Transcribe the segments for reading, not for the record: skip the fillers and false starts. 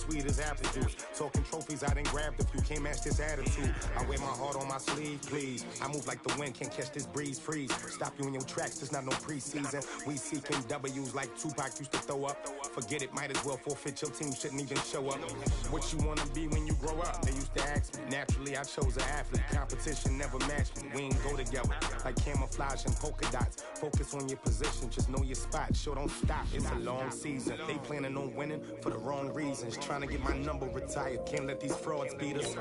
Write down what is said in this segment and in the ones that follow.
sweet as apple juice. Talking trophies, I done grabbed a few, can't match this attitude. I wear my heart on my sleeve, please. I move like the wind, can't catch this breeze, freeze. Stop you in your tracks, there's not no preseason. We seeking W's like Tupac used to throw up. Forget it, might as well forfeit, your team shouldn't even show up. What you wanna be when you grow up? They used to ask me. Naturally, I chose an athlete. Competition never matched me. We ain't go together like camouflage and polka dots. Focus on your position, just know your spot. Sure, don't stop, it's a long season. They planning on winning for the wrong reasons. Trying to get my number retired, can't let these frauds beat us.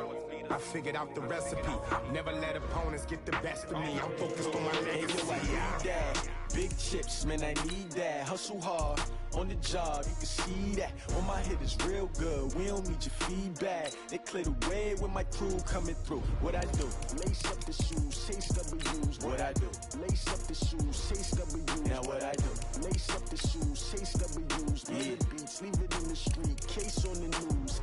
I figured out the recipe. Never let opponents get the best of me. I'm focused on my legacy. I need that. Big chips, man, I need that. Hustle hard on the job, you can see that. On my hit is real good, we don't need your feedback. They clear the way with my crew coming through. What I do? Lace up the shoes, chase W's. What I do? Lace up the shoes, chase W's. Now what I do? Lace up the shoes, chase W's. Yeah. The beats, leave it in the street, case on the news.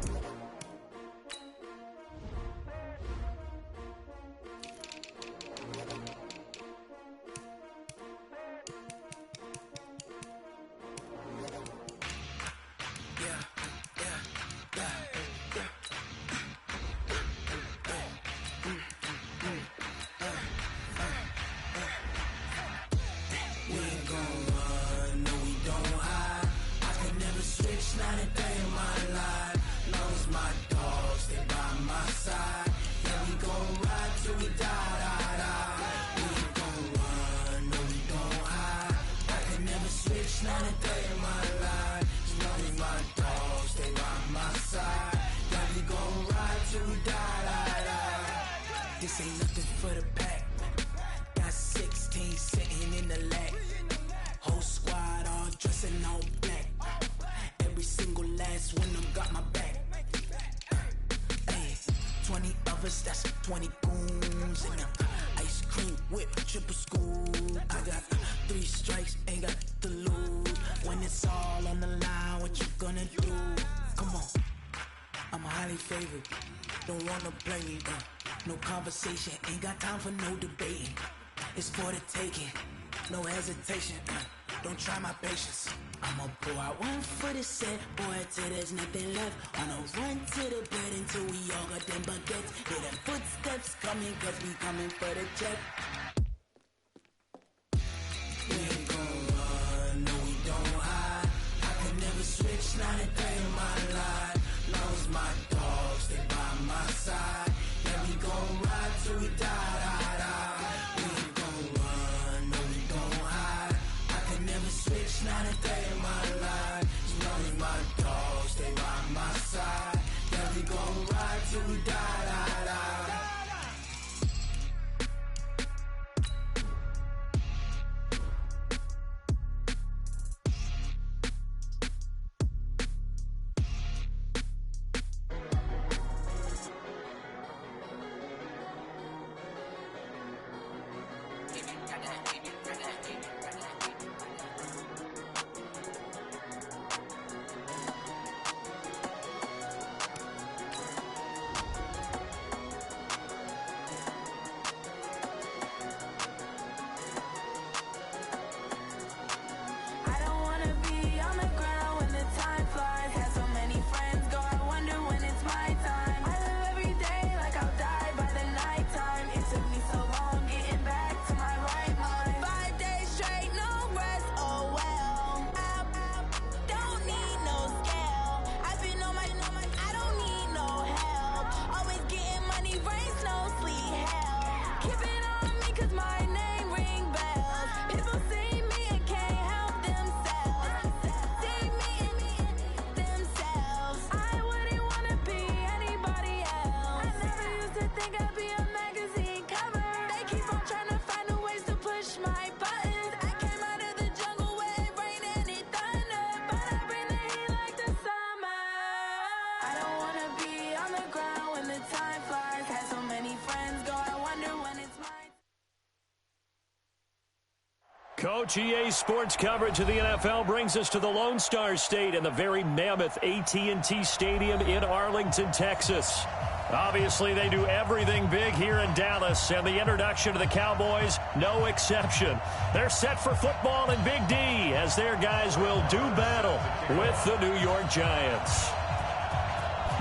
This ain't nothing for the pack. Got 16 sitting in the lag. Whole squad all dressing all black. Every single last one of them got my back. Hey, 20 of us, that's 20 goons. And ice cream whip, triple scoop. I got 3 strikes, ain't got to lose. When it's all on the line, what you gonna do? Come on, I'm highly favored. Don't wanna play me, no conversation, ain't got time for no debating. It's for the taking, no hesitation. Don't try my patience. I'ma pour out one for the set, boy, till there's nothing left. On a run to the bed until we all got them baguettes. Hear them footsteps coming, cause we coming for the check. We ain't gon' run, no we don't hide. I can never switch, not a day in my life. Long as my dogs stay by my side. Yeah, we gon' ride till we die. We ain't gon' run, no we don't hide. I can never switch, not a day in my life. As long as my dogs stay by my side. Yeah, we gon' ride till we die. Coach EA Sports coverage of the NFL brings us to the Lone Star State and the very mammoth AT&T Stadium in Arlington, Texas. Obviously, they do everything big here in Dallas, and the introduction to the Cowboys, no exception. They're set for football in Big D as their guys will do battle with the New York Giants.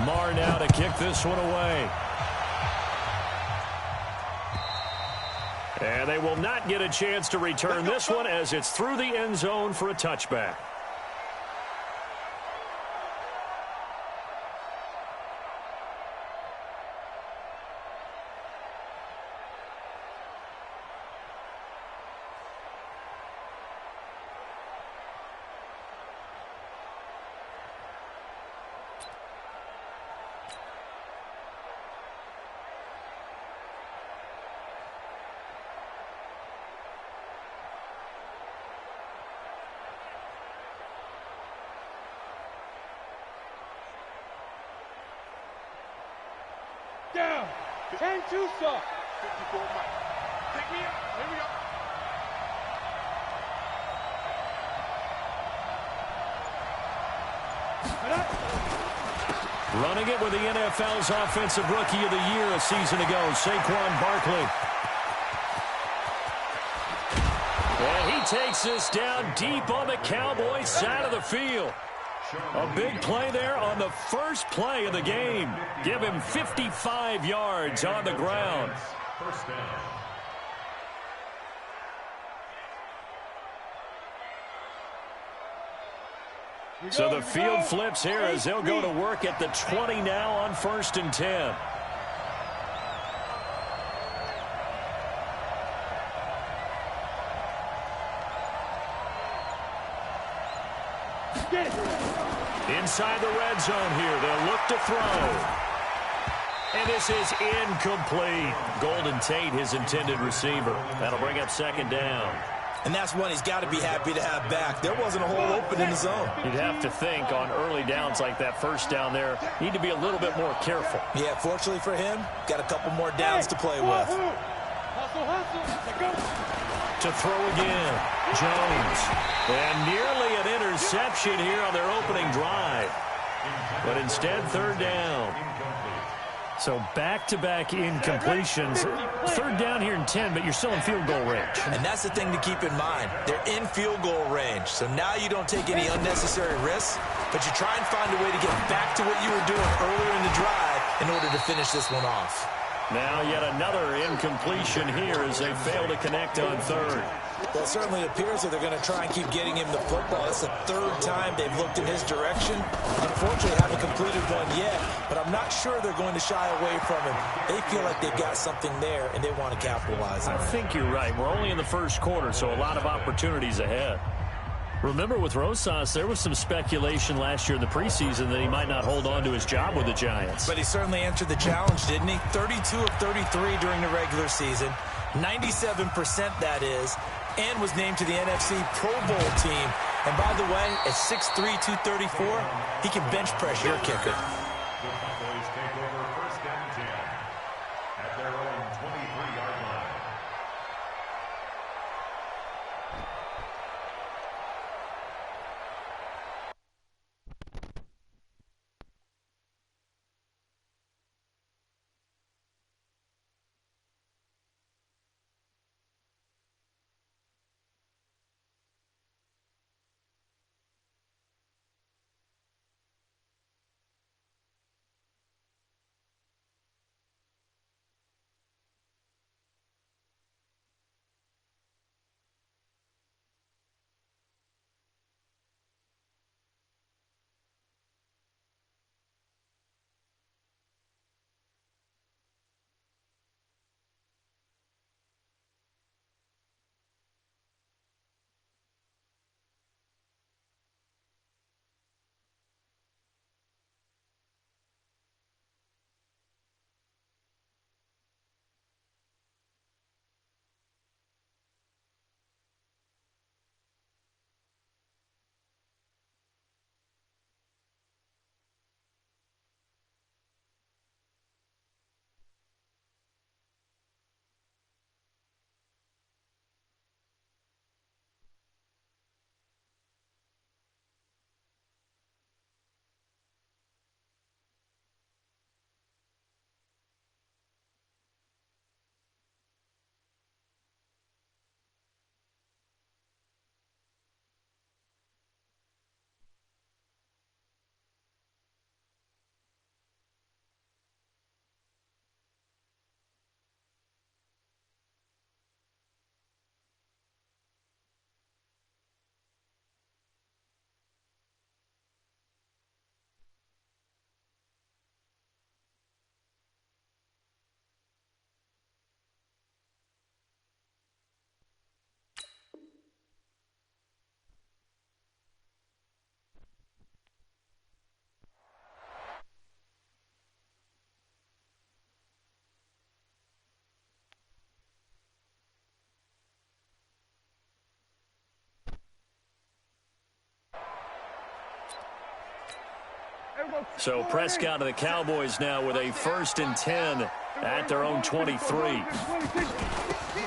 Marr now to kick this one away. And they will not get a chance to return this one as it's through the end zone for a touchback. Down. 10-2 stop. 54 Mike. Take me up. Here we go. Running it with the NFL's Offensive Rookie of the Year a season ago, Saquon Barkley. And he takes this down deep on the Cowboys side of the field. A big play there on the first play of the game. Give him 55 yards on the ground. First down. So the field flips here as they'll go to work at the 20 now on 1st and 10. Inside the red zone here, they'll look to throw. And this is incomplete. Golden Tate, his intended receiver. That'll bring up 2nd down. And that's one he's got to be happy to have back. There wasn't a hole open in the zone. You'd have to think on early downs like that first down there, need to be a little bit more careful. Yeah, fortunately for him, got a couple more downs to play with. To throw again, Jones. And nearly an interception here on their opening drive. But instead, 3rd down. So back-to-back incompletions. 3rd down here in 10, but you're still in field goal range. And that's the thing to keep in mind. They're in field goal range. So now you don't take any unnecessary risks, but you try and find a way to get back to what you were doing earlier in the drive in order to finish this one off. Now yet another incompletion here as they fail to connect on 3rd. Well, it certainly appears that they're going to try and keep getting him the football. It's the 3rd time they've looked in his direction. Unfortunately, haven't completed one yet, but I'm not sure they're going to shy away from him. They feel like they've got something there, and they want to capitalize on it. I think you're right. We're only in the 1st quarter, so a lot of opportunities ahead. Remember, with Rosas, there was some speculation last year in the preseason that he might not hold on to his job with the Giants. But he certainly answered the challenge, didn't he? 32 of 33 during the regular season, 97% that is, and was named to the NFC Pro Bowl team. And by the way, at 6'3", 234, he can bench press your kicker. The Cowboys take over 1st and 10 at their own 23-yard line. So Prescott of the Cowboys now with a 1st and 10 at their own 23.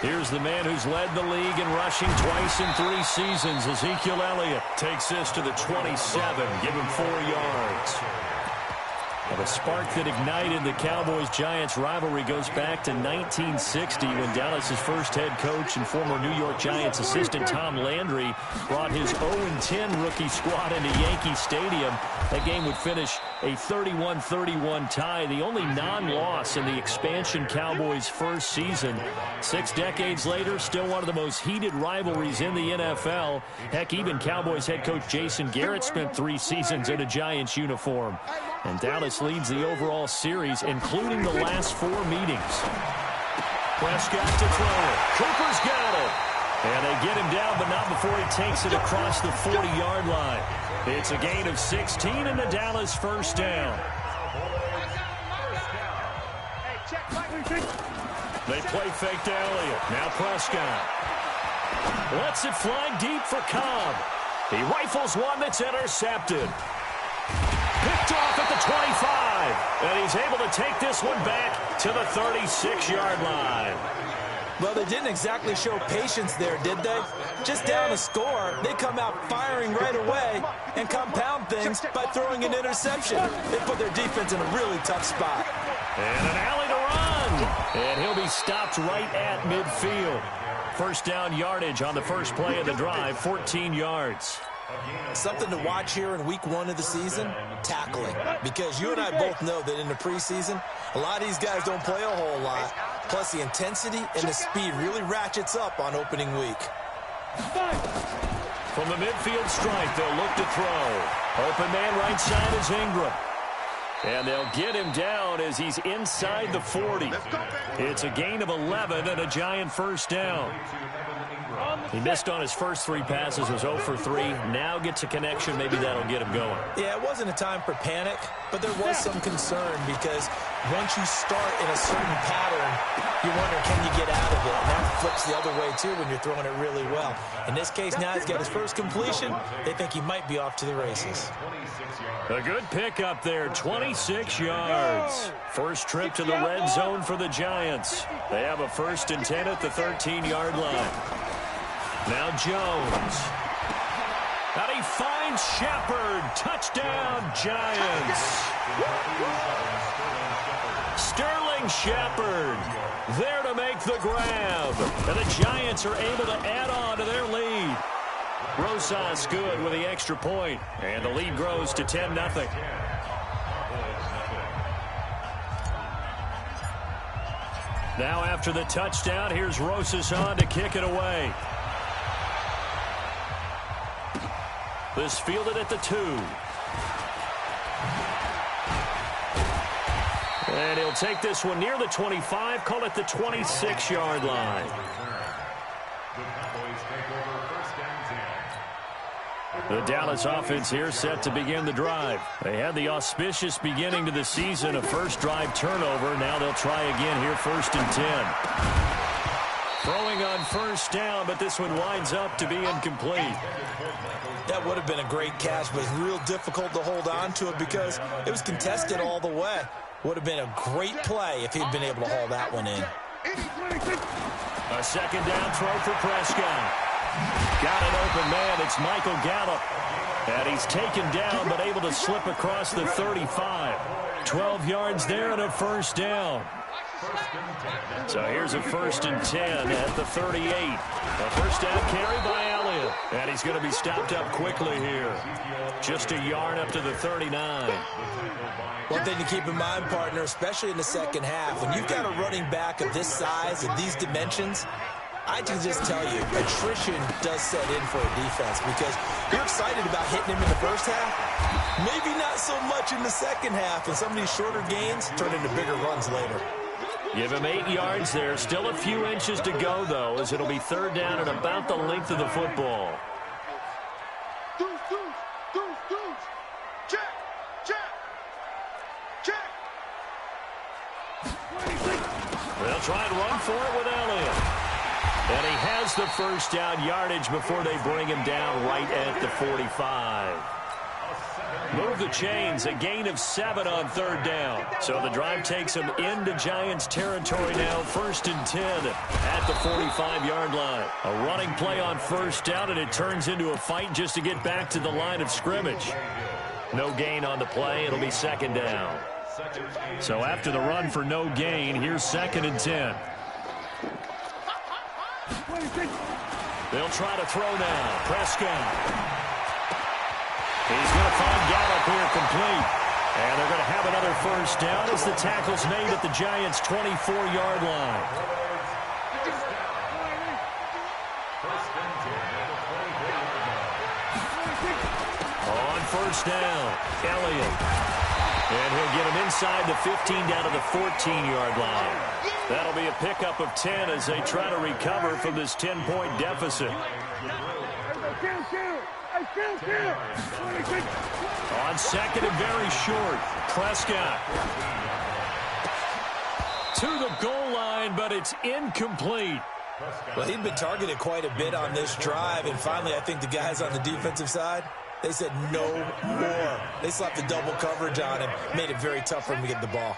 Here's the man who's led the league in rushing twice in 3 seasons. Ezekiel Elliott takes this to the 27. Give him 4 yards. Well, the spark that ignited the Cowboys-Giants rivalry goes back to 1960 when Dallas's first head coach and former New York Giants assistant Tom Landry brought his 0-10 rookie squad into Yankee Stadium. That game would finish a 31-31 tie, the only non-loss in the expansion Cowboys' first season. 6 decades later, still one of the most heated rivalries in the NFL. Heck, even Cowboys head coach Jason Garrett spent 3 seasons in a Giants uniform. And Dallas leads the overall series, including the last 4 meetings. Prescott to throw it. Cooper's got it. And they get him down, but not before he takes it across the 40-yard line. It's a gain of 16 and a Dallas first down. They play fake to Elliott. Now Prescott lets it fly deep for Cobb. He rifles one that's intercepted. Picked off at the 25. And he's able to take this one back to the 36-yard line. Well, they didn't exactly show patience there, did they? Just down a score, they come out firing right away and compound things by throwing an interception. They put their defense in a really tough spot. And an alley to run. And he'll be stopped right at midfield. First down yardage on the first play of the drive, 14 yards. Something to watch here in week 1 of the season, tackling. Because you and I both know that in the preseason, a lot of these guys don't play a whole lot. Plus, the intensity and the speed really ratchets up on opening week. From the midfield stripe, they'll look to throw. Open man right side is Ingram. And they'll get him down as he's inside the 40. It's a gain of 11 and a Giant first down. He missed on his first 3 passes, was 0 for 3. Now gets a connection. Maybe that'll get him going. Yeah, it wasn't a time for panic, but there was some concern because once you start in a certain pattern, you wonder, can you get out of it? And that flips the other way, too, when you're throwing it really well. In this case, now he's got his first completion. They think he might be off to the races. A good pickup there, 26 yards. First trip to the red zone for the Giants. They have a 1st and 10 at the 13-yard line. Now Jones. And he finds Shepard. Touchdown, Giants. Sterling Shepard there to make the grab. And the Giants are able to add on to their lead. Rosas good with the extra point. And the lead grows to 10-0. Now after the touchdown, here's Rosas on to kick it away. This fielded at the 2. And he'll take this one near the 25, call it the 26-yard line. The Dallas offense here set to begin the drive. They had the auspicious beginning to the season, a first drive turnover. Now they'll try again here, 1st and 10. Throwing on first down, but this one winds up to be incomplete. That would have been a great catch, but it's real difficult to hold on to it because it was contested all the way. Would have been a great play if he'd been able to haul that one in. A second down throw for Prescott. Got an open man. It's Michael Gallup. And he's taken down but able to slip across the 35. 12 yards there and a first down. So here's a 1st and 10 at the 38. A first down carry by Elliott. And he's going to be stopped up quickly here. Just a yard up to the 39. One thing to keep in mind, partner, especially in the second half, when you've got a running back of this size and these dimensions, I can just tell you, attrition does set in for a defense because you're excited about hitting him in the first half. Maybe not so much in the second half, and some of these shorter gains turn into bigger runs later. Give him 8 yards there. Still a few inches to go, though, as it'll be 3rd down and about the length of the football. They'll try and run for it with Elliott. And he has the first down yardage before they bring him down right at the 45. Move the chains, a gain of 7 on 3rd down. So the drive takes them into Giants territory now, 1st and 10 at the 45-yard line. A running play on 1st down, and it turns into a fight just to get back to the line of scrimmage. No gain on the play. It'll be 2nd down. So after the run for no gain, here's 2nd and 10. They'll try to throw now. Prescott. He's going to find Gallup here complete. And they're going to have another 1st down as the tackle's made at the Giants' 24-yard line. On 1st down, Elliott. And he'll get him inside the 15 down to the 14-yard line. That'll be a pickup of 10 as they try to recover from this 10-point deficit. On 2nd and very short, Prescott. To the goal line, but it's incomplete. Well, he'd been targeted quite a bit on this drive, and finally I think the guys on the defensive side, they said no more. They slapped the double coverage on him, made it very tough for him to get the ball.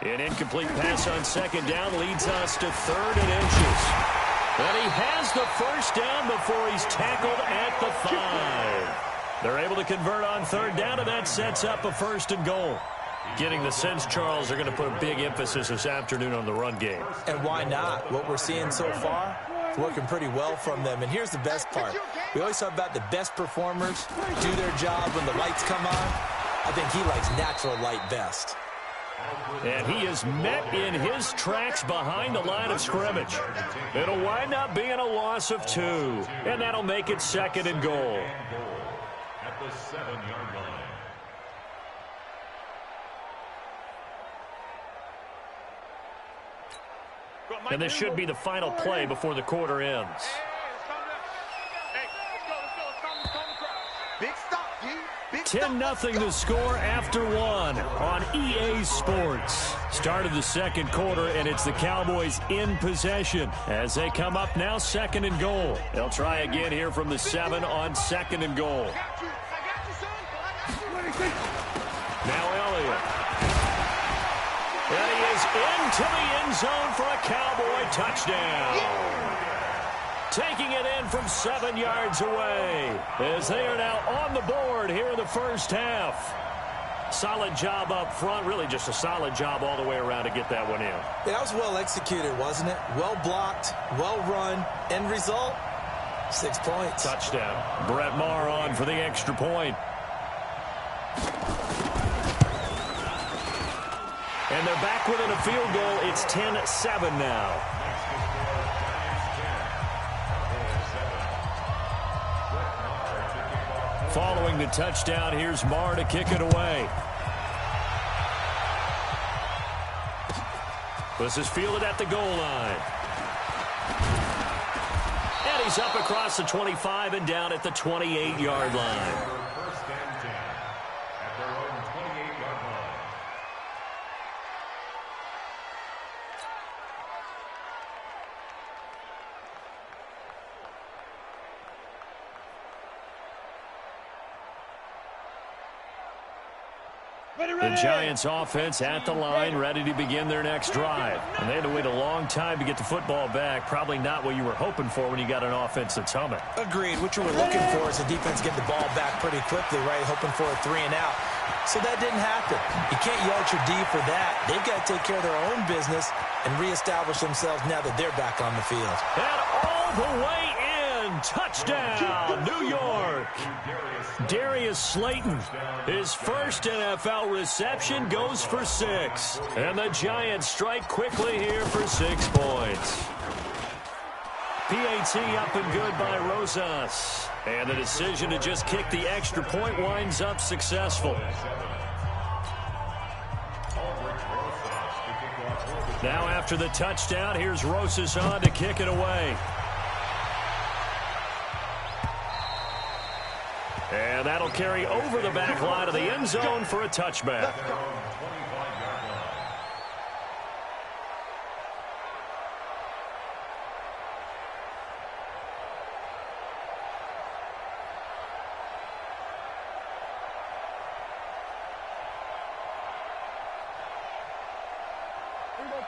An incomplete pass on 2nd down leads us to 3rd and inches. And he has the 1st down before he's tackled at the 5. They're able to convert on 3rd down, and that sets up a 1st and goal. Getting the sense, Charles, they're going to put a big emphasis this afternoon on the run game. And why not? What we're seeing so far, it's working pretty well from them. And here's the best part. We always talk about the best performers do their job when the lights come on. I think he likes natural light best. And he is met in his tracks behind the line of scrimmage. It'll wind up being a loss of 2. And that'll make it 2nd and goal. At the 7-yard line. And this should be the final play before the quarter ends. Big stop, G. Big 10-0 the score after 1 on EA Sports. Start of the 2nd quarter, and it's the Cowboys in possession as they come up now 2nd and goal. They'll try again here from the 7 on 2nd and goal. Now Elliott. And he is into the end zone for a Cowboy touchdown. Taking it in from 7 yards away as they are now on the board here in the 1st half. Solid job up front, really just a solid job all the way around to get that one in. Yeah, that was well executed, wasn't it? Well blocked, well run. End result, 6 points. Touchdown. Brett Maher on for the extra point. And they're back within a field goal. It's 10-7 now. Following the touchdown, here's Maher to kick it away. This is fielded at the goal line. And he's up across the 25 and down at the 28-yard line. First and 10 at their own 28-yard line. The Giants offense at the line, ready to begin their next drive. And they had to wait a long time to get the football back. Probably not what you were hoping for when you got an offense that's humming. Agreed. What you were looking for is the defense get the ball back pretty quickly, right? Hoping for a 3 and out. So that didn't happen. You can't yell at your D for that. They've got to take care of their own business and reestablish themselves now that they're back on the field. And all the way in. Touchdown, New York. Darius Slayton, his first NFL reception, goes for 6. And the Giants strike quickly here for 6 points. PAT up and good by Rosas. And the decision to just kick the extra point winds up successful. Now after the touchdown, here's Rosas on to kick it away. And that'll carry over the back line of the end zone for a touchback.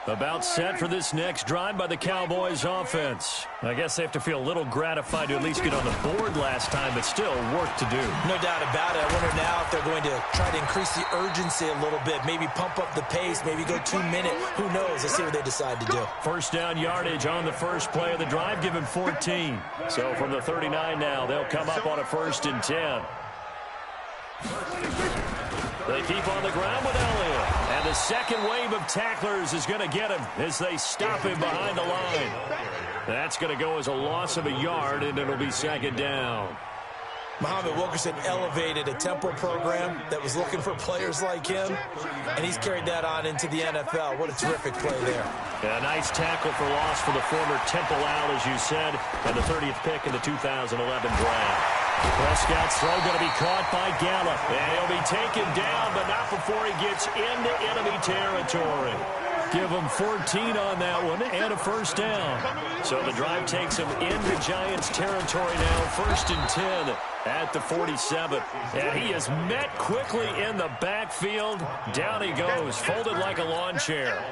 About set for this next drive by the Cowboys offense. I guess they have to feel a little gratified to at least get on the board last time, but still work to do. No doubt about it. I wonder now if they're going to try to increase the urgency a little bit, maybe pump up the pace, maybe go 2 minute. Who knows? Let's see what they decide to do. First down yardage on the first play of the drive, give him 14. So from the 39 now, they'll come up on a 1st and 10. They keep on the ground with Elliott. And the second wave of tacklers is going to get him as they stop him behind the line. That's going to go as a loss of a yard, and it'll be 2nd down. Muhammad Wilkerson elevated a tempo program that was looking for players like him, and he's carried that on into the NFL. What a terrific play there. A nice tackle for loss for the former Temple Owl, as you said, and the 30th pick in the 2011 draft. Prescott's throw going to be caught by Gallup. And he'll be taken down, but not before he gets into enemy territory. Give him 14 on that one and a 1st down. So the drive takes him into Giants territory now. 1st and 10 at the 47. And he is met quickly in the backfield. Down he goes, folded like a lawn chair.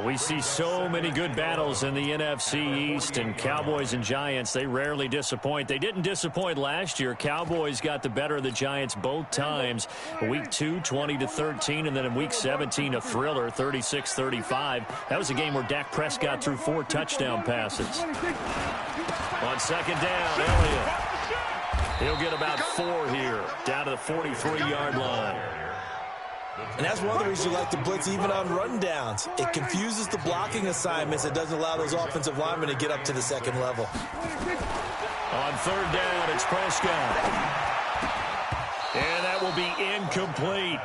We see so many good battles in the NFC East, and Cowboys and Giants, they rarely disappoint. They didn't disappoint last year. Cowboys got the better of the Giants both times. Week 2, 20-13, and then in Week 17, a thriller, 36-35. That was a game where Dak Prescott threw 4 touchdown passes. On 2nd down, Elliott. He'll get about 4 here, down to the 43-yard line. And that's one of the reasons you like to blitz even on rundowns. It confuses the blocking assignments. It doesn't allow those offensive linemen to get up to the 2nd level. On 3rd down, it's Prescott. And that will be incomplete.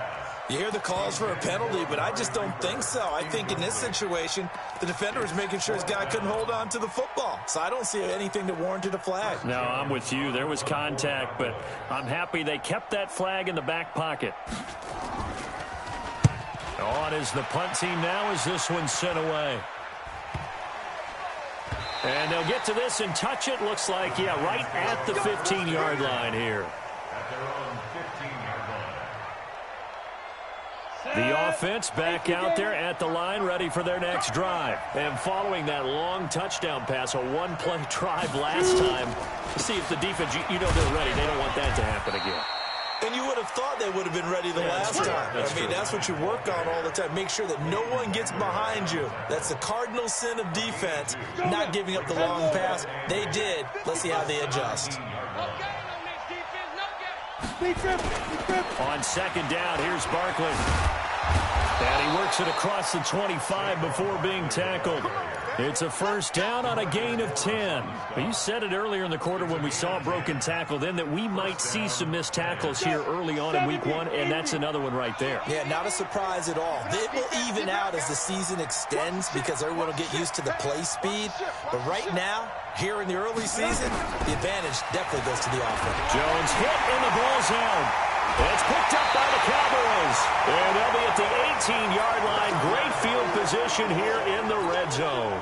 You hear the calls for a penalty, but I just don't think so. I think in this situation, the defender was making sure his guy couldn't hold on to the football. So I don't see anything that warranted a flag. No, I'm with you. There was contact, but I'm happy they kept that flag in the back pocket. On is the punt team now as this one's sent away. And they'll get to this and touch it. Looks like, yeah, right at the 15-yard line here. At their own 15-yard line. The offense back out there at the line, ready for their next drive. And following that long touchdown pass, a one-play drive last time, see if the defense, you know they're ready. They don't want that to happen again. And you would have thought they would have been ready the last time. That's what you work on all the time. Make sure that no one gets behind you. That's the cardinal sin of defense, not giving up the long pass. They did. Let's see how they adjust. On 2nd down, here's Barkley. And he works it across the 25 before being tackled. It's a 1st down on a gain of 10. You said it earlier in the quarter when we saw a broken tackle then that we might see some missed tackles here early on in Week 1, and that's another one right there. Yeah, not a surprise at all. It will even out as the season extends because everyone will get used to the play speed. But right now, here in the early season, the advantage definitely goes to the offense. Jones hit in the ball zone. It's picked up by the Cowboys. And they'll be at the 18-yard line. Great field position here in the red zone.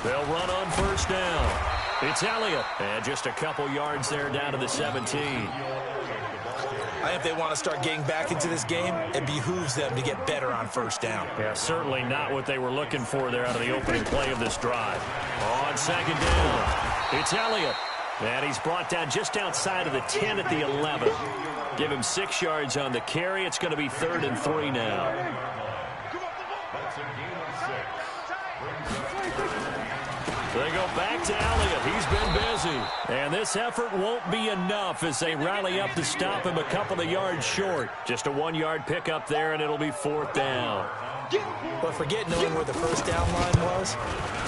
They'll run on 1st down. It's Elliott. And just a couple yards there down to the 17. I think if they want to start getting back into this game, it behooves them to get better on 1st down. Yeah, certainly not what they were looking for there out of the opening play of this drive. On 2nd down, it's Elliott. And he's brought down just outside of the 10 at the 11. Give him 6 yards on the carry. It's going to be 3rd and 3 now. They go back to Elliott. He's been busy. And this effort won't be enough as they rally up to stop him a couple of yards short. Just a 1-yard pickup there, and it'll be 4th down. But forget knowing where the 1st down line was.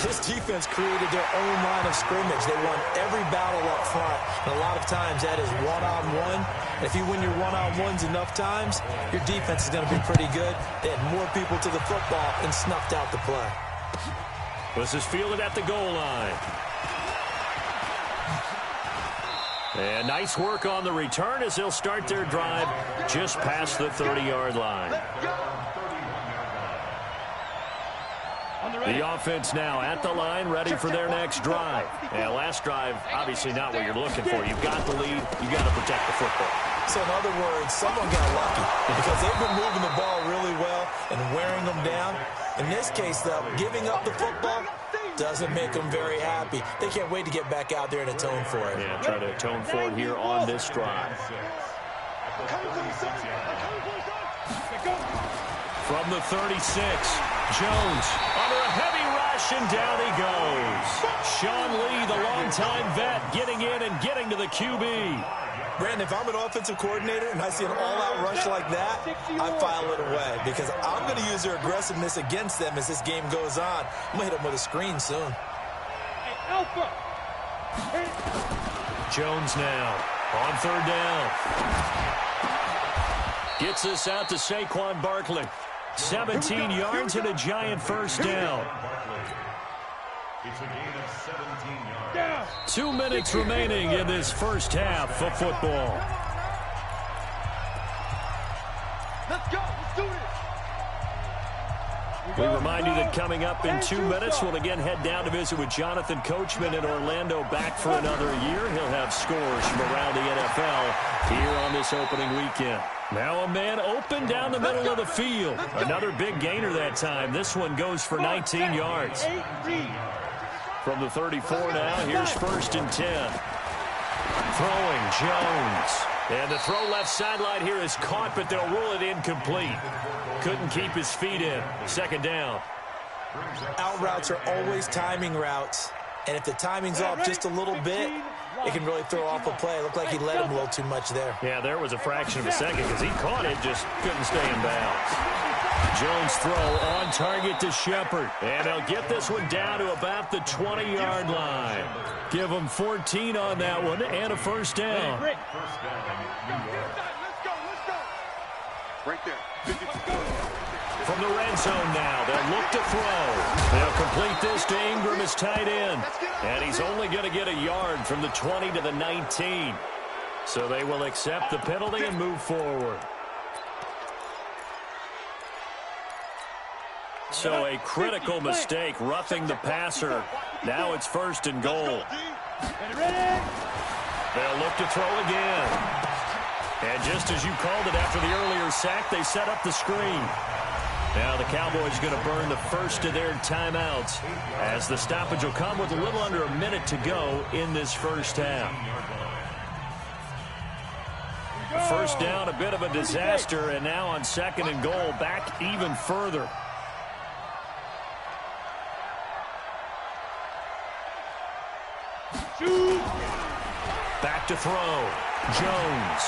This defense created their own line of scrimmage. They won every battle up front. And a lot of times that is one-on-one. And if you win your one-on-ones enough times, your defense is going to be pretty good. They had more people to the football and snuffed out the play. This is fielded at the goal line. And nice work on the return as they'll start their drive just past the 30-yard line. The offense now at the line, ready for their next drive. And last drive, obviously not what you're looking for. You've got the lead. You've got to protect the football. So in other words, someone got lucky because they've been moving the ball really well and wearing them down. In this case, though, giving up the football doesn't make them very happy. They can't wait to get back out there and atone for it. Yeah, try to atone for it here on this drive. From the 36, Jones under a heavy rush, and down he goes. Sean Lee, the longtime vet, getting in and getting to the QB. Brandon, if I'm an offensive coordinator and I see an all-out rush like that, I file it away because I'm going to use their aggressiveness against them as this game goes on. I'm going to hit them with a screen soon. Jones now on third down. Gets this out to Saquon Barkley. 17 yards and a giant first down. It's a gain of 17 yards. 2 minutes remaining in this first half of football. Let's go. Let's do this. We remind you that coming up in 2 minutes, we'll again head down to visit with Jonathan Coachman in Orlando, back for another year. He'll have scores from around the NFL here on this opening weekend. Now a man open down the middle of the field. Another big gainer that time. This one goes for 19 yards. From the 34 now, here's first and 10. Throwing, Jones. And the throw left sideline here is caught, but they'll rule it incomplete. Couldn't keep his feet in. Second down. Out routes are always timing routes. And if the timing's off just a little bit, it can really throw off a play. It looked like he led him a little too much there. Yeah, there was a fraction of a second because he caught it, just couldn't stay in bounds. Jones throw on target to Shepard. And they'll get this one down to about the 20-yard line. Give him 14 on that one and a first down. Let's go. Right there. From the red zone now, they'll look to throw. They'll complete this to Ingram as tight end. And he's only going to get a yard from the 20 to the 19. So they will accept the penalty and move forward. So a critical mistake, roughing the passer. Now it's first and goal. They'll look to throw again. And just as you called it after the earlier sack, they set up the screen. Now the Cowboys going to burn the first of their timeouts as the stoppage will come with a little under a minute to go in this first half. First down, a bit of a disaster, and now on second and goal, back even further. Back to throw. Jones.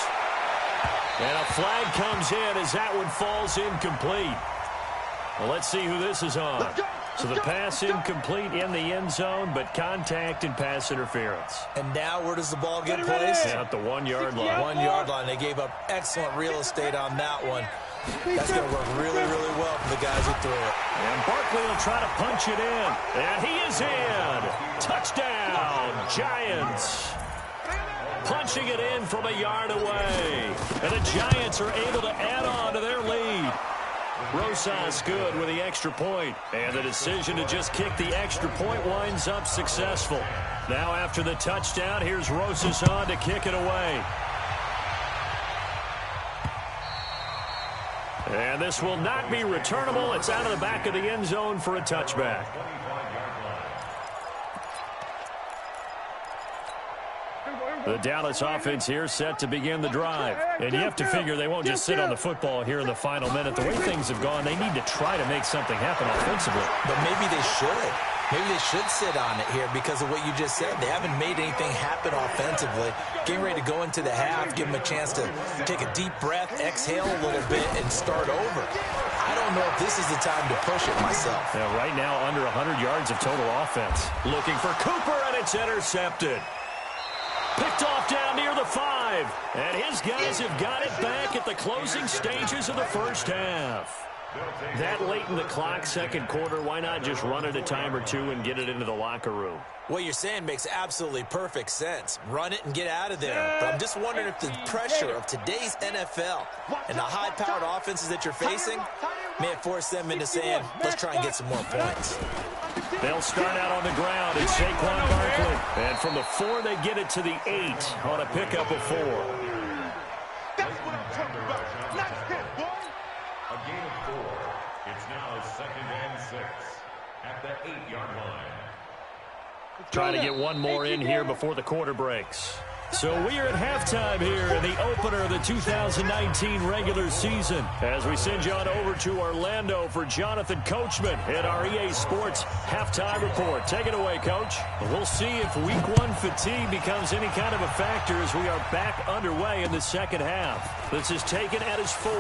And a flag comes in as that one falls incomplete. Well, let's see who this is on. So the pass incomplete in the end zone, but contact and pass interference. And now where does the ball get placed? At the 1 yard line. 1 yard line. They gave up excellent real estate on that one. That's going to work really, really well for the guys who threw it. And Barkley will try to punch it in. And he is in. Touchdown, Giants. Punching it in from a yard away. And the Giants are able to add on to their lead. Rosas good with the extra point. And the decision to just kick the extra point winds up successful. Now after the touchdown, here's Rosas on to kick it away. And this will not be returnable. It's out of the back of the end zone for a touchback. The Dallas offense here set to begin the drive. And you have to figure they won't just sit on the football here in the final minute. The way things have gone, they need to try to make something happen offensively. But maybe they should. Maybe they should sit on it here because of what you just said. They haven't made anything happen offensively. Getting ready to go into the half, give them a chance to take a deep breath, exhale a little bit, and start over. I don't know if this is the time to push it myself. Yeah, right now, under 100 yards of total offense. Looking for Cooper, and it's intercepted. Picked off down near the 5. And his guys have got it back at the closing stages of the first half. That late in the clock, second quarter, why not just run it a time or two and get it into the locker room? What you're saying makes absolutely perfect sense. Run it and get out of there. But I'm just wondering if the pressure of today's NFL and the high-powered offenses that you're facing may have forced them into saying, let's try and get some more points. They'll start out on the ground. It's Saquon Barkley. And from the 4, they get it to the 8 on a pickup of 4. That's what I'm talking about. Nice hit, boy. A gain of 4. It's now 2nd and 6 at the 8-yard line. Trying to get one more in here before the quarter breaks. So we are at halftime here in the opener of the 2019 regular season as we send you on over to Orlando for Jonathan Coachman at our EA Sports halftime report. Take it away, Coach. We'll see if week 1 fatigue becomes any kind of a factor as we are back underway in the second half. This is taken at his 4.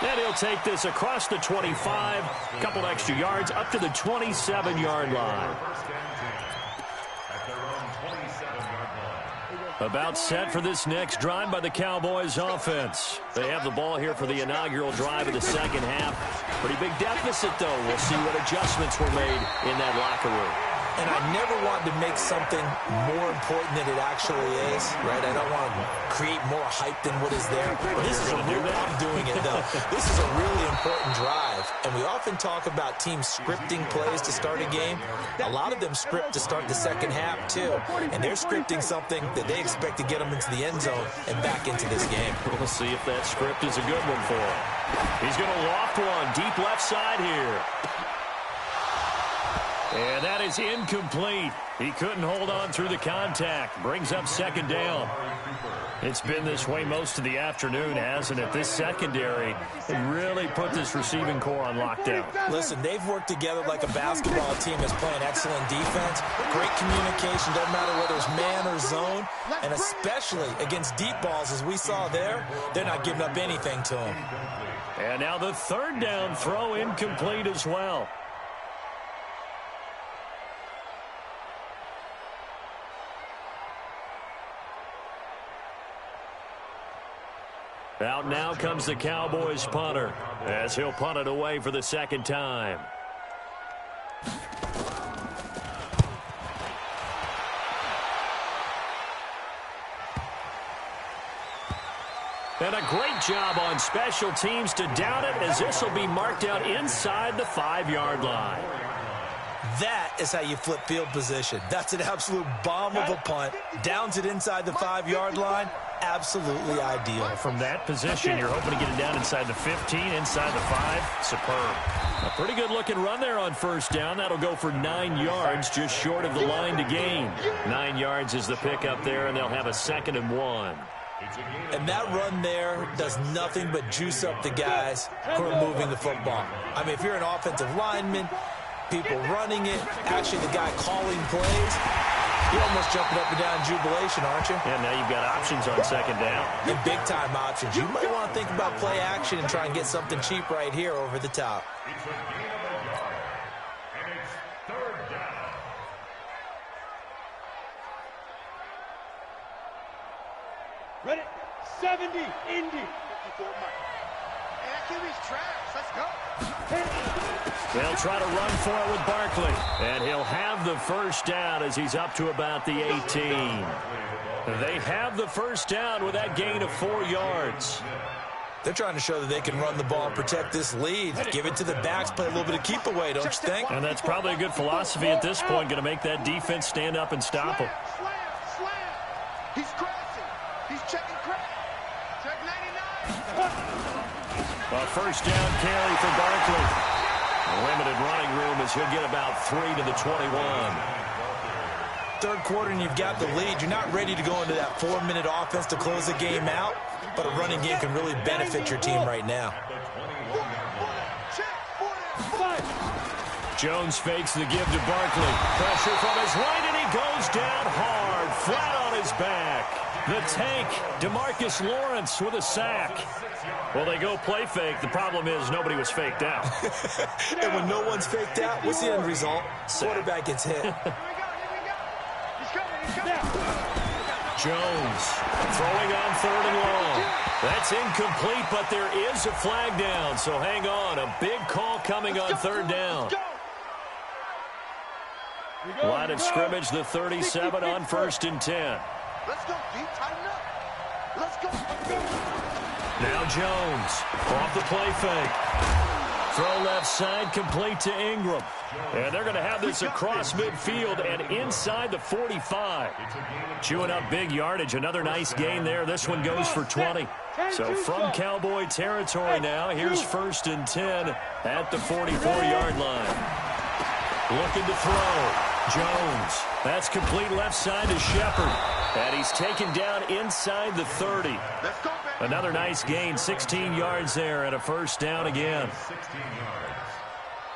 And he'll take this across the 25, a couple extra yards, up to the 27-yard line. About set for this next drive by the Cowboys offense. They have the ball here for the inaugural drive of the second half. Pretty big deficit, though. We'll see what adjustments were made in that locker room. And I never wanted to make something more important than it actually is, right? I don't want to create more hype than what is there. But this is I'm doing it, though. This is a really important drive. And we often talk about teams scripting plays to start a game. A lot of them script to start the second half, too. And they're scripting something that they expect to get them into the end zone and back into this game. We'll see if that script is a good one for him. He's going to loft one deep left side here. And that is incomplete. He couldn't hold on through the contact. Brings up second down. It's been this way most of the afternoon, hasn't it? This secondary really put this receiving core on lockdown. Listen, they've worked together like a basketball team that's playing excellent defense. Great communication, doesn't matter whether it's man or zone. And especially against deep balls, as we saw there, they're not giving up anything to them. And now the third down throw incomplete as well. Out now comes the Cowboys punter as he'll punt it away for the second time. And a great job on special teams to down it as this will be marked out inside the 5-yard line. That is how you flip field position. That's an absolute bomb of a punt. Downs it inside the 5-yard line. Absolutely ideal. From that position, you're hoping to get it down inside the 15, inside the 5. Superb. A pretty good-looking run there on first down. That'll go for 9 yards, just short of the line to gain. 9 yards is the pickup there, and they'll have a 2nd and 1. And that run there does nothing but juice up the guys who are moving the football. I mean, if you're an offensive lineman, people running it, actually the guy calling plays, you're almost jumping up and down in jubilation, aren't you? Yeah, now you've got options on second down. And big-time options. You might want to think about play action and try and get something cheap right here over the top. It's a gain of a yard, and it's 3rd down. Ready? 70, Indy. 54 Mike. And QB's trash. Let's go. They'll try to run for it with Barkley. And he'll have the first down as he's up to about the 18. They have the first down with that gain of 4 yards. They're trying to show that they can run the ball and protect this lead. Give it to the backs, play a little bit of keep away, don't you think? And that's probably a good philosophy at this point, going to make that defense stand up and stop him. Slam. He's crashing. He's checking crash. Check 99. A first down carry for Barkley. Limited running room as he'll get about 3 to the 21. Third quarter and you've got the lead. You're not ready to go into that 4-minute offense to close the game out, but a running game can really benefit your team right now. Jones fakes the give to Barkley. Pressure from his right, and he goes down hard, flat on his back. The tank, DeMarcus Lawrence with a sack. Well, they go play fake. The problem is nobody was faked out. And when no one's faked out, what's the end result? Quarterback gets hit. Jones throwing on 3rd and long. That's incomplete, but there is a flag down, so hang on. A big call coming on 3rd down. Line of scrimmage, the 37 on 1st and 10. Let's go, D. Tighten up. Let's go. Now Jones off the play fake. Throw left side, complete to Ingram. And they're going to have this across midfield and inside the 45. Chewing up big yardage. Another nice gain there. This one goes for 20. So from Cowboy territory now, here's 1st and 10 at the 44-yard line. Looking to throw. Jones. That's complete left side to Shepard. And he's taken down inside the 30. Another nice gain, 16 yards there and a 1st down again.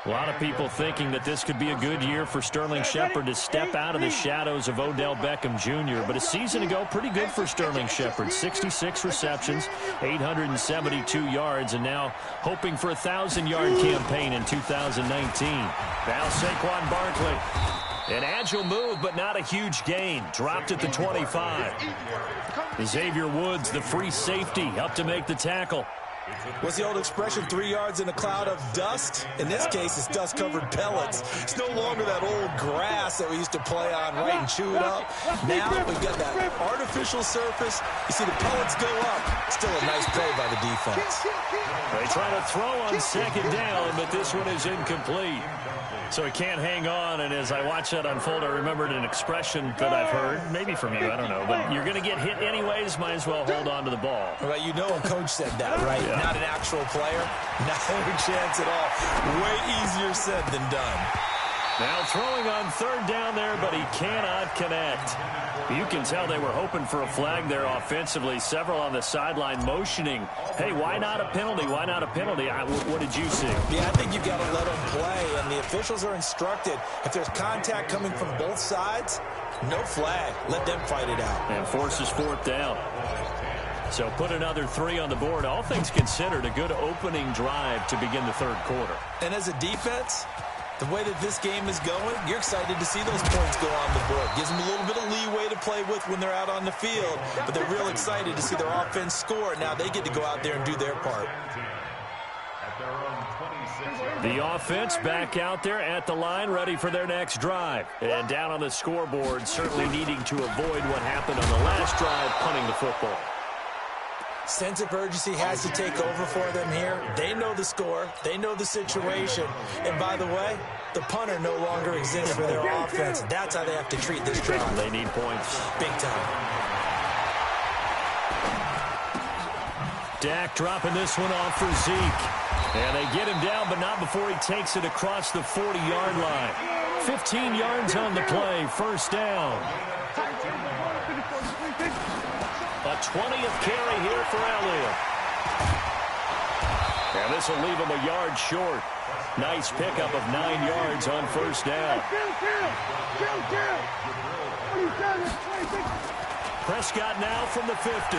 A lot of people thinking that this could be a good year for Sterling Shepard to step out of the shadows of Odell Beckham Jr. But a season ago, pretty good for Sterling Shepard. 66 receptions, 872 yards, and now hoping for a 1,000-yard campaign in 2019. Now Saquon Barkley. An agile move, but not a huge gain. Dropped at the 25. Xavier Woods, the free safety, up to make the tackle. What's the old expression, 3 yards in a cloud of dust? In this case, it's dust-covered pellets. It's no longer that old grass that we used to play on, right, and chew it up. Now we've got that artificial surface. You see the pellets go up. Still a nice play by the defense. They try to throw on 2nd down, but this one is incomplete. So he can't hang on, and as I watch that unfold, I remembered an expression that I've heard, maybe from you, I don't know, but you're going to get hit anyways, might as well hold on to the ball. Right, you know a coach said that, right? Yeah. Not an actual player. No chance at all. Way easier said than done. Now throwing on 3rd down there, but he cannot connect. You can tell they were hoping for a flag there offensively. Several on the sideline motioning, hey, why not a penalty? Why not a penalty? What did you see? Yeah, I think you've got to let them play, and the officials are instructed. If there's contact coming from both sides, no flag. Let them fight it out. And forces 4th down. So put another 3 on the board. All things considered, a good opening drive to begin the 3rd quarter. And as a defense, the way that this game is going, you're excited to see those points go on the board. Gives them a little bit of leeway to play with when they're out on the field, but they're real excited to see their offense score. Now they get to go out there and do their part. The offense back out there at the line, ready for their next drive. And down on the scoreboard, certainly needing to avoid what happened on the last drive, punting the football. Sense of urgency has to take over for them here. They know the score. They know the situation. And by the way, the punter no longer exists for their offense. That's how they have to treat this drive. They need points. Big time. Dak dropping this one off for Zeke. And they get him down, but not before he takes it across the 40-yard line. 15 yards on the play. 1st down. A 20th carry here for Elliott. And this will leave him a yard short. Nice pickup of 9 yards on 1st down. Prescott now from the 50.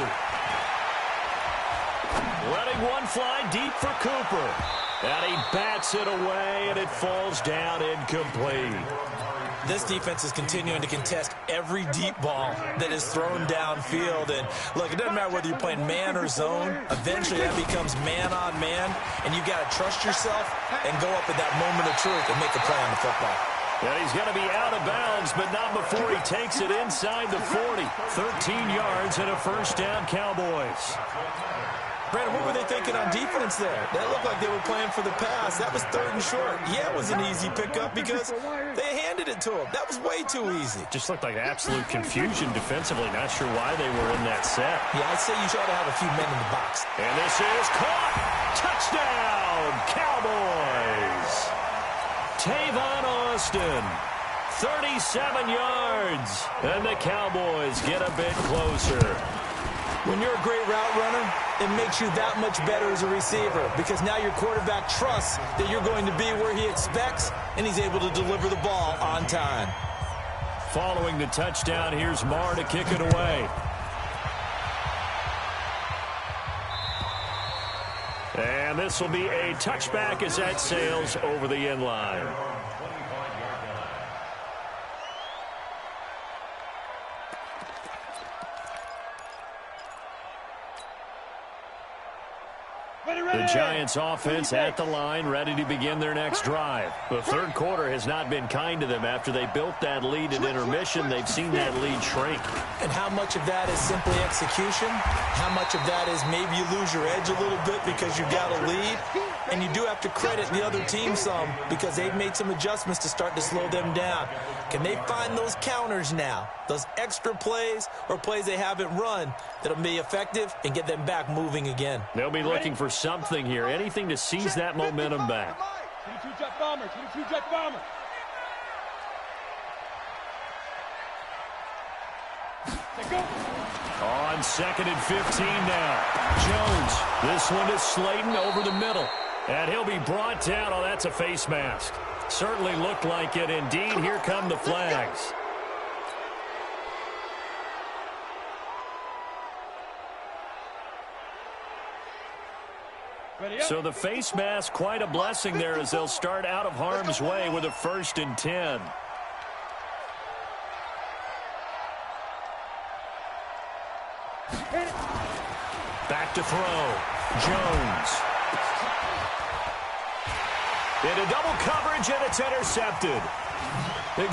Letting one fly deep for Cooper. And he bats it away, and it falls down incomplete. This defense is continuing to contest every deep ball that is thrown downfield. And, look, it doesn't matter whether you're playing man or zone. Eventually, that becomes man-on-man, and you've got to trust yourself and go up at that moment of truth and make a play on the football. And he's going to be out of bounds, but not before he takes it inside the 40. 13 yards and a 1st down, Cowboys. Brandon, what were they thinking on defense there? That looked like they were playing for the pass. That was 3rd and short. Yeah, it was an easy pickup because they handed it to him. That was way too easy. Just looked like absolute confusion defensively. Not sure why they were in that set. Yeah, I'd say you should have a few men in the box. And this is caught. Touchdown, Cowboys. Tavon Austin, 37 yards. And the Cowboys get a bit closer. When you're a great route runner, it makes you that much better as a receiver because now your quarterback trusts that you're going to be where he expects, and he's able to deliver the ball on time. Following the touchdown, here's Marr to kick it away. And this will be a touchback as that sails over the end line. The Giants offense at the line, ready to begin their next drive. The third quarter has not been kind to them. After they built that lead at intermission, they've seen that lead shrink. And how much of that is simply execution? How much of that is maybe you lose your edge a little bit because you've got a lead? And you do have to credit the other team some because they've made some adjustments to start to slow them down. Can they find those counters now, those extra plays or plays they haven't run that'll be effective and get them back moving again? They'll be looking for something here, anything to seize that momentum back. 22-jet bomber, 22-jet bomber. On 2nd and 15 now. Jones, this one is Slayton over the middle. And he'll be brought down. Oh, that's a face mask. Certainly looked like it. Indeed, here come the flags. So the face mask, quite a blessing there as they'll start out of harm's way with a 1st and 10. Back to throw. Jones. Into double coverage, and it's intercepted.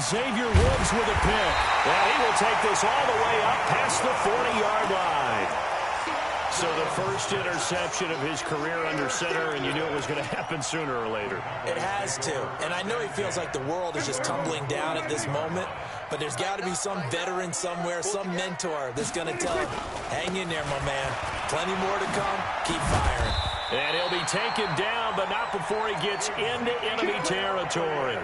Xavier Woods with a pick. And he will take this all the way up past the 40-yard line. So the first interception of his career under center, and you knew it was going to happen sooner or later. It has to. And I know he feels like the world is just tumbling down at this moment, but there's got to be some veteran somewhere, some mentor that's going to tell him, hang in there, my man. Plenty more to come. Keep firing. And he'll be taken down, but not before he gets into enemy territory.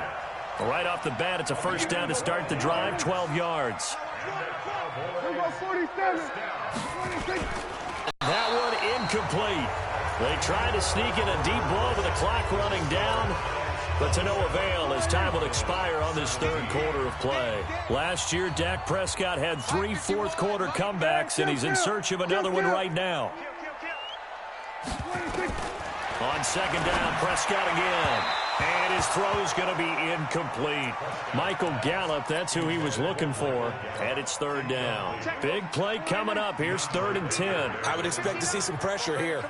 Right off the bat, it's a 1st down to start the drive, 12 yards. That one incomplete. They tried to sneak in a deep blow with the clock running down, but to no avail as time will expire on this 3rd quarter of play. Last year, Dak Prescott had 3 fourth-quarter comebacks, and he's in search of another one right now. On 2nd down, Prescott again. And his throw's going to be incomplete. Michael Gallup, that's who he was looking for. And it's 3rd down. Big play coming up. Here's 3rd and 10. I would expect to see some pressure here.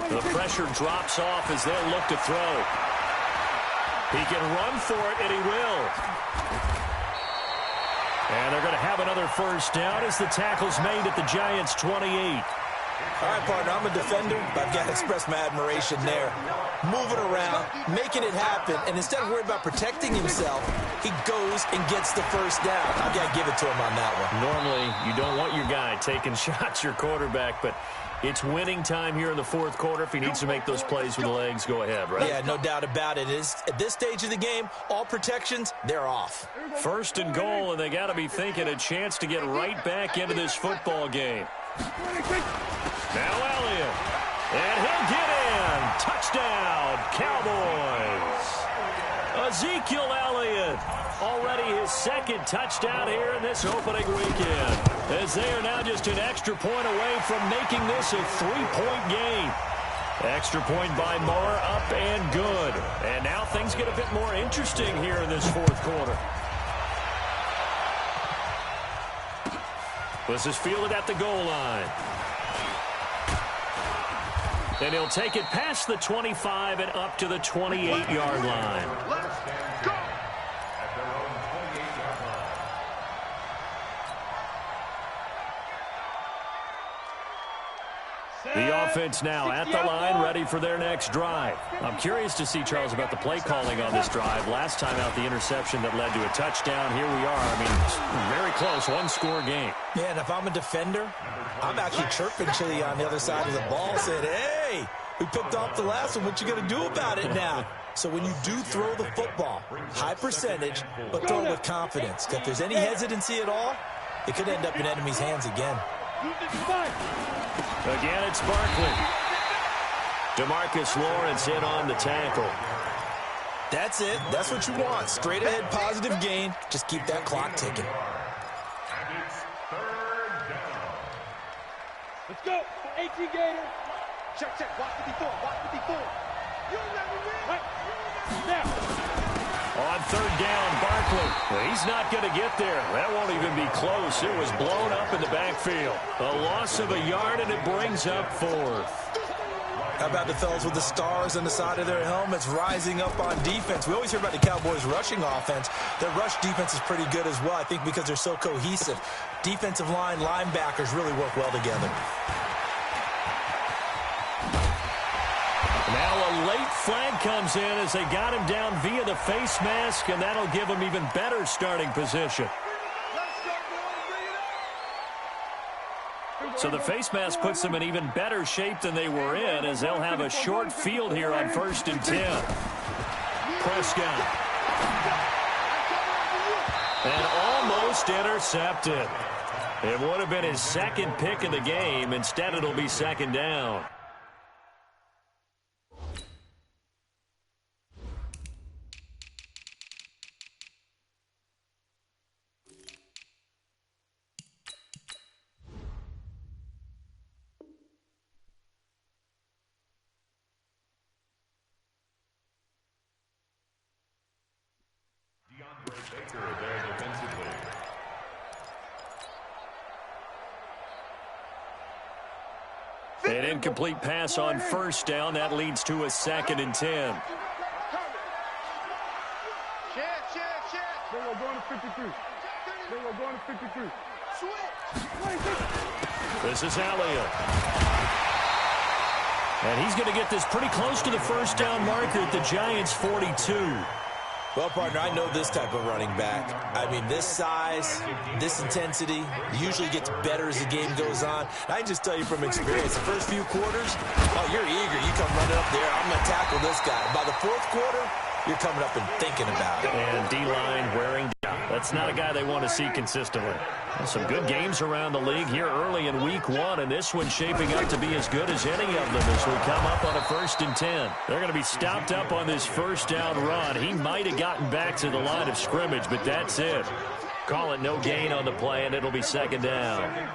The pressure drops off as they'll look to throw. He can run for it, and he will. And they're going to have another 1st down as the tackle's made at the Giants' 28. All right, partner, I'm a defender, but I've got to express my admiration there. Moving around, making it happen, and instead of worrying about protecting himself, he goes and gets the 1st down. I've got to give it to him on that one. Normally, you don't want your guy taking shots, your quarterback, but it's winning time here in the 4th quarter. If he needs to make those plays with the legs, go ahead, right? Yeah, no doubt about it. At this stage of the game, all protections, they're off. 1st and goal, and they got to be thinking a chance to get right back into this football game. Now Elliott, and he'll get in. Touchdown, Cowboys. Ezekiel Elliott, already his 2nd touchdown here in this opening weekend, as they are now just an extra point away from making this a 3-point game. Extra point by Moore, up and good. And now things get a bit more interesting here in this 4th quarter. This is fielded at the goal line. And he'll take it past the 25 and up to the 28-yard line. Let's go. The offense now at the line, ready for their next drive. I'm curious to see, Charles, about the play calling on this drive. Last time out, the interception that led to a touchdown. Here we are. I mean, very close, 1-score game. Yeah, and if I'm a defender, I'm actually chirping Chili on the other side of the ball, saying, hey, we picked off the last one. What you going to do about it now? So when you do throw the football, high percentage, but throw it with confidence. If there's any hesitancy at all, it could end up in enemy's hands again. Again, it's Barkley. DeMarcus Lawrence in on the tackle. That's it. That's what you want. Straight ahead, positive gain. Just keep that clock ticking. And it's 3rd down. Let's go. 18 Gator. Check. Watch 54. Watch 54. You let me win. Right. Now. On 3rd down, Barkley. Well, he's not going to get there. That won't even be close. It was blown up in the backfield. A loss of a yard, and it brings up 4th. How about the fellas with the stars on the side of their helmets rising up on defense? We always hear about the Cowboys' rushing offense. Their rush defense is pretty good as well, I think, because they're so cohesive. Defensive line, linebackers really work well together. Now a late flag comes in as they got him down via the face mask, and that'll give him even better starting position. So the face mask puts them in even better shape than they were in, as they'll have a short field here on 1st and 10. Prescott. And almost intercepted. It would have been his second pick of the game. Instead, it'll be 2nd down. An incomplete pass on 1st down. That leads to a 2nd and 10. They will go to 53. They will go to 53. This is Elliott. And he's going to get this pretty close to the 1st down marker at the Giants' 42. Well, partner, I know this type of running back. I mean, this size, this intensity usually gets better as the game goes on. I can just tell you from experience, the first few quarters, oh, you're eager. You come running up there, I'm going to tackle this guy. By the 4th quarter, you're coming up and thinking about it. And D-line wearing down. That's not a guy they want to see consistently. Some good games around the league here early in week 1, and this one's shaping up to be as good as any of them as we come up on a 1st and 10. They're going to be stopped up on this 1st down run. He might have gotten back to the line of scrimmage, but that's it. Call it no gain on the play, and it'll be 2nd down.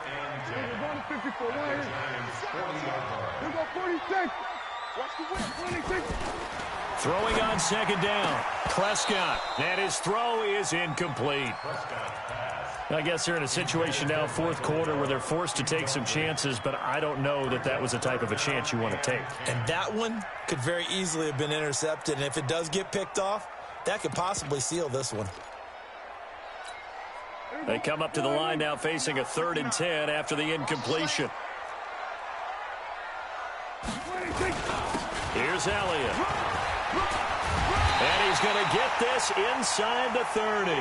Throwing on 2nd down. Prescott. And his throw is incomplete. I guess they're in a situation now, 4th quarter, where they're forced to take some chances, but I don't know that that was the type of a chance you want to take. And that one could very easily have been intercepted, and if it does get picked off, that could possibly seal this one. They come up to the line now facing a 3rd and 10 after the incompletion. Here's Elliott. And he's going to get this inside the 30.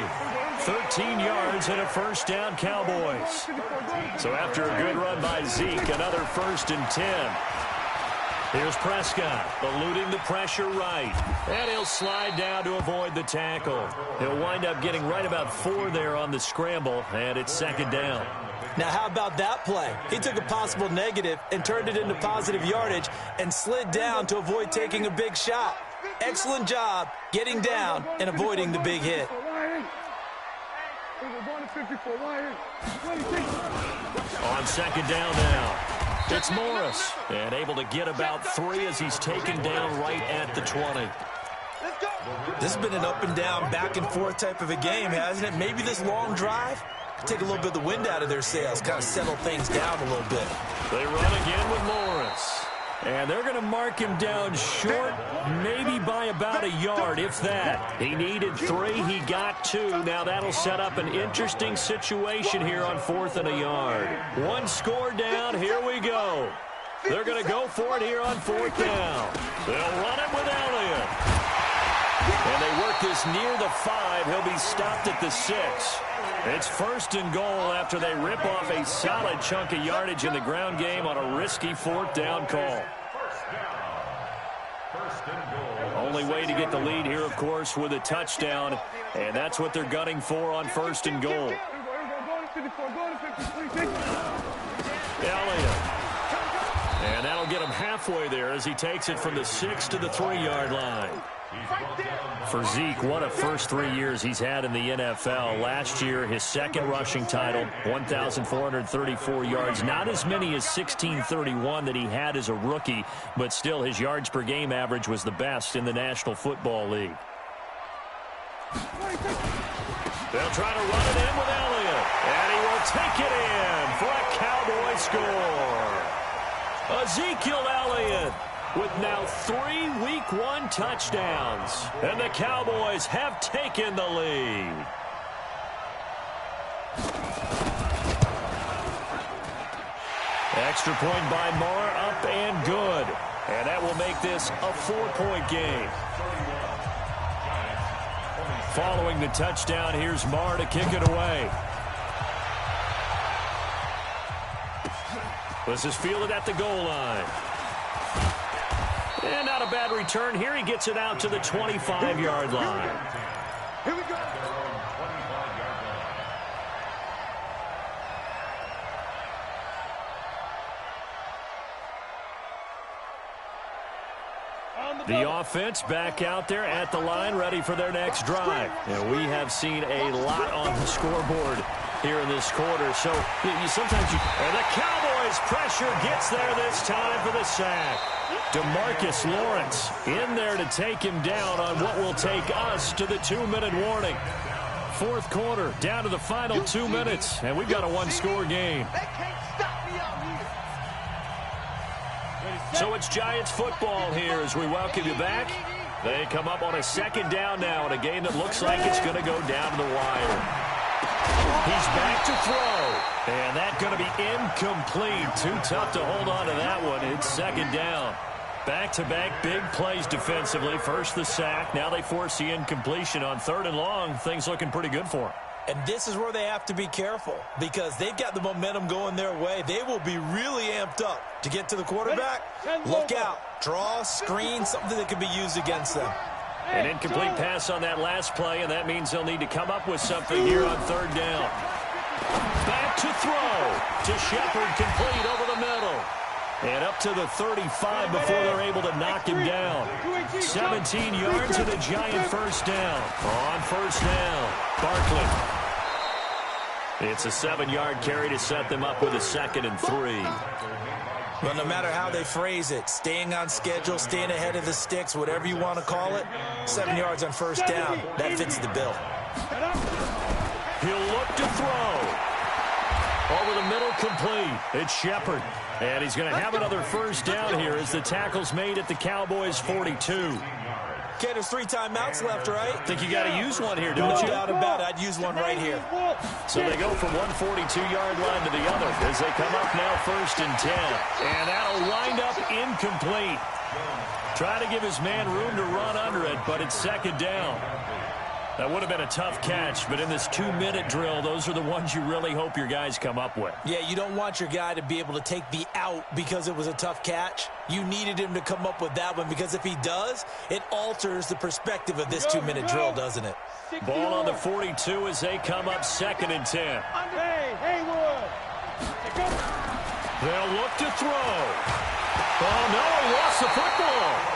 13 yards and a 1st down, Cowboys. So after a good run by Zeke, another 1st and 10. Here's Prescott, eluding the pressure right. And he'll slide down to avoid the tackle. He'll wind up getting right about 4 there on the scramble, and it's 2nd down. Now, how about that play? He took a possible negative and turned it into positive yardage and slid down to avoid taking a big shot. Excellent job getting down and avoiding the big hit. On 2nd down now, it's Morris. And able to get about 3 as he's taken down right at the 20. This has been an up and down, back and forth type of a game, hasn't it? Maybe this long drive take a little bit of the wind out of their sails, kind of settle things down a little bit. They run again with Morris. And they're going to mark him down short, maybe by about a yard, if that. He needed 3. He got 2. Now that'll set up an interesting situation here on 4th and a yard. 1 score down. Here we go. They're going to go for it here on 4th down. They'll run it with Elliott. And they work this near the 5. He'll be stopped at the 6. It's 1st and goal after they rip off a solid chunk of yardage in the ground game on a risky 4th down call. Only way to get the lead here, of course, with a touchdown, and that's what they're gunning for on 1st and goal. Elliott. And that'll get him halfway there as he takes it from the 6 to the 3-yard line. For Zeke, what a first 3 years he's had in the NFL. Last year, his 2nd rushing title, 1,434 yards. Not as many as 1,631 that he had as a rookie, but still his yards per game average was the best in the National Football League. They'll try to run it in with Elliott, and he will take it in for a Cowboy score. Ezekiel Elliott with now 3 Week 1 touchdowns. And the Cowboys have taken the lead. Extra point by Marr, up and good. And that will make this a 4-point game. Following the touchdown, here's Marr to kick it away. This is fielded at the goal line. And not a bad return here. He gets it out to the 25-yard line. Here we go. The offense back out there at the line, ready for their next drive. And we have seen a lot on the scoreboard here in this quarter. So and the Cowboys pressure gets there this time for the sack. DeMarcus Lawrence in there to take him down on what will take us to the 2-minute warning. Fourth quarter, down to the final 2 minutes, and we've got a one-score game. So it's Giants football here as we welcome you back. They come up on a second down now in a game that looks like it's going to go down to the wire. He's back to throw, and that's going to be incomplete. Too tough to hold on to that one. It's second down. Back-to-back big plays defensively. First the sack. Now they force the incompletion on 3rd and long. Things looking pretty good for them. And this is where they have to be careful because they've got the momentum going their way. They will be really amped up to get to the quarterback. Look out. Draw, screen, something that can be used against them. An incomplete pass on that last play, and that means they'll need to come up with something here on 3rd down. Back to throw to Shepard, complete over the middle. And up to the 35 before they're able to knock him down. 17 yards and a Giant first down. On first down, Barkley. It's a 7-yard carry to set them up with a 2nd and 3. Well, no matter how they phrase it, staying on schedule, staying ahead of the sticks, whatever you want to call it, 7 yards on first down, that fits the bill. He'll look to throw. Over the middle, complete. It's Shepard. And he's going to have another first down here as the tackle's made at the Cowboys' 42. Okay, there's 3 timeouts left, right? Think you got to use one here, don't you? No doubt about it. I'd use one right here. So they go from one 42-yard line to the other as they come up now 1st and 10. And that'll wind up incomplete. Try to give his man room to run under it, but it's 2nd down. That would have been a tough catch, but in this 2-minute drill, those are the ones you really hope your guys come up with. Yeah, you don't want your guy to be able to take the out because it was a tough catch. You needed him to come up with that one because if he does, it alters the perspective of this 2-minute drill, doesn't it? Ball on the 42 as they come up 2nd and 10. Haywood. They'll look to throw. Oh, no, he lost the football.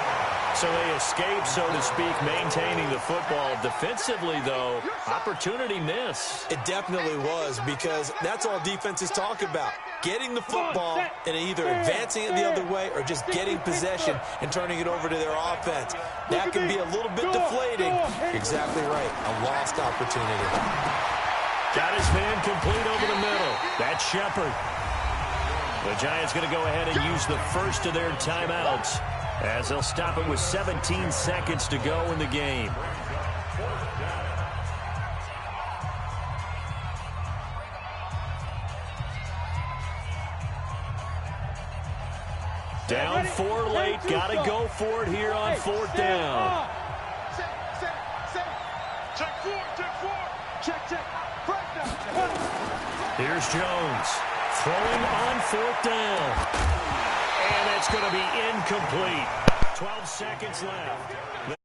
So they escape, so to speak, maintaining the football. Defensively, though, opportunity miss. It definitely was because that's all defenses talk about. Getting the football and either advancing it the other way or just getting possession and turning it over to their offense. That can be a little bit deflating. Exactly right. A lost opportunity. Got his man complete over the middle. That's Shepard. The Giants going to go ahead and use the first of their timeouts as they'll stop it with 17 seconds to go in the game. Down 4 late, got to go for it here on 4th down. Here's Jones throwing on 4th down. And it's going to be incomplete. 12 seconds left.